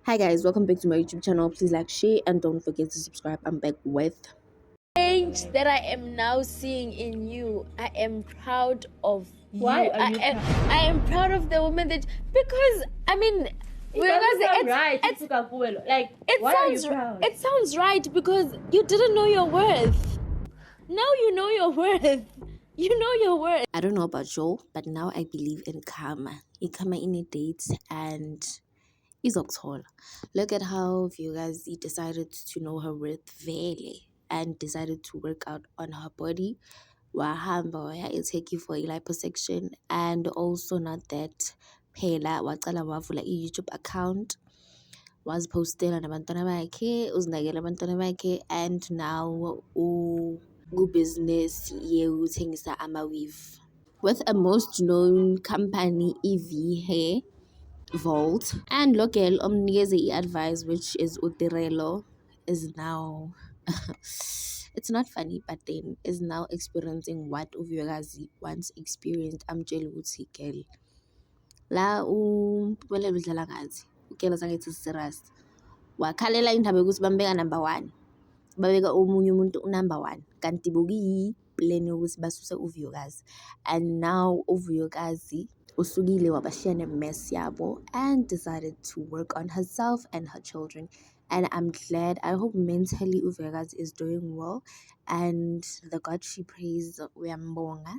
Hi guys, welcome back to my YouTube channel. Please like, share, and don't forget to subscribe. I'm back with Change that I am now seeing in you. I am proud of you. Why are you proud? I am proud of the woman that, because I mean, It doesn't sound right. Like, why are you sounds proud? it sounds right because you didn't know your worth. Now you know your worth. You know your worth. I don't know about you, but now I believe in karma. In karma in a date and izokuthola. Look at how you guys decided to know her worth very and decided to work out on her body. Wahamba take you for a liposuction, and also not that phela wacala wavula i-YouTube account, wazipostela nabantwana bakhe, uzinakekela abantwana bakhe, and now ku-business yekuthengisa ama-weave with a most known company, EV Hair Vault. And lo girl omnikeze i-advice, which is Utirelo, is now it's not funny, but then is now experiencing what Uviyakazi once experienced. Amtshela ukuthi girl, la umpumelelo udlala ngathi ugela sangithi serious, wakhalela indaba yokuthi bambeka number 1, babeka omunye umuntu number 1, kanti bokuyiplan yokuthi basuse Uvuyokazi. And now Uvuyokazi usukile wabashiya ne-mess yabo and decided to work on herself and her children. And I'm glad, I hope mentally Uvuyokazi is doing well, and the God she prays, uyambonga.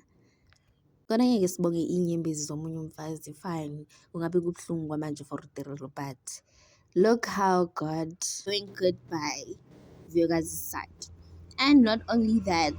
Kona ngeke sibonge inyembezi zomunye umfazi, fine, kungabe kubuhlungu kwamanje for Utirelo, but look how God doing good by Vuyokazi's side. And not only that,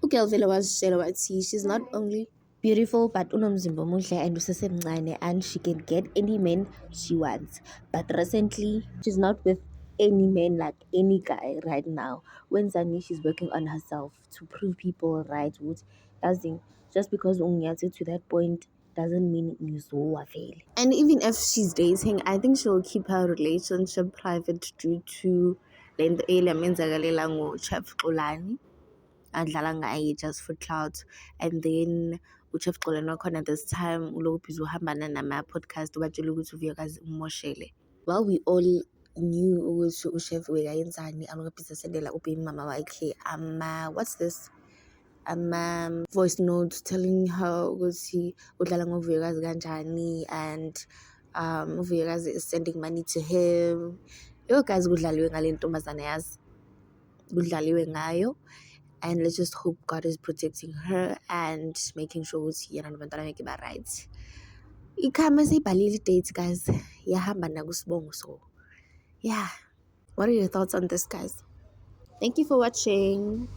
ugirl vele wazitshela wathi she's not only beautiful but unomzimba omuhle and usesemncane and she can get any man she wants. But recently she's not with any man, like any guy right now. When Zani, she's working on herself to prove people right. Would doesn't just because ungyatse to that point doesn't mean fail. And even if she's dating, I think she'll keep her relationship private due to lento eyenzakalela ngoChef Xolani adlala ngaye just for clout. And then uChef Xolani wakhona this time ulokhu busy uhambana nama-podcast ubatshela ukuthi Vuyokazi umoshele. Well, we all knew ukuthi uChef bekayenzani, alokhu busy esendela ubaby mama wakhe what's this, voice notes telling her ukuthi udlala ngoVuyokazi kanjani, and uVuyokazi is sending money to him. Yo guys, kudlaliwe ngale ntombazana yazi, kudlaliwe ngayo. And let's just hope God is protecting her and making sure ukuthi yena nabantwana bakhe ba-right. Ikhama seyibhalile dates guys, yahamba nakusibongo. So yeah, what are your thoughts on this guys? Thank you for watching.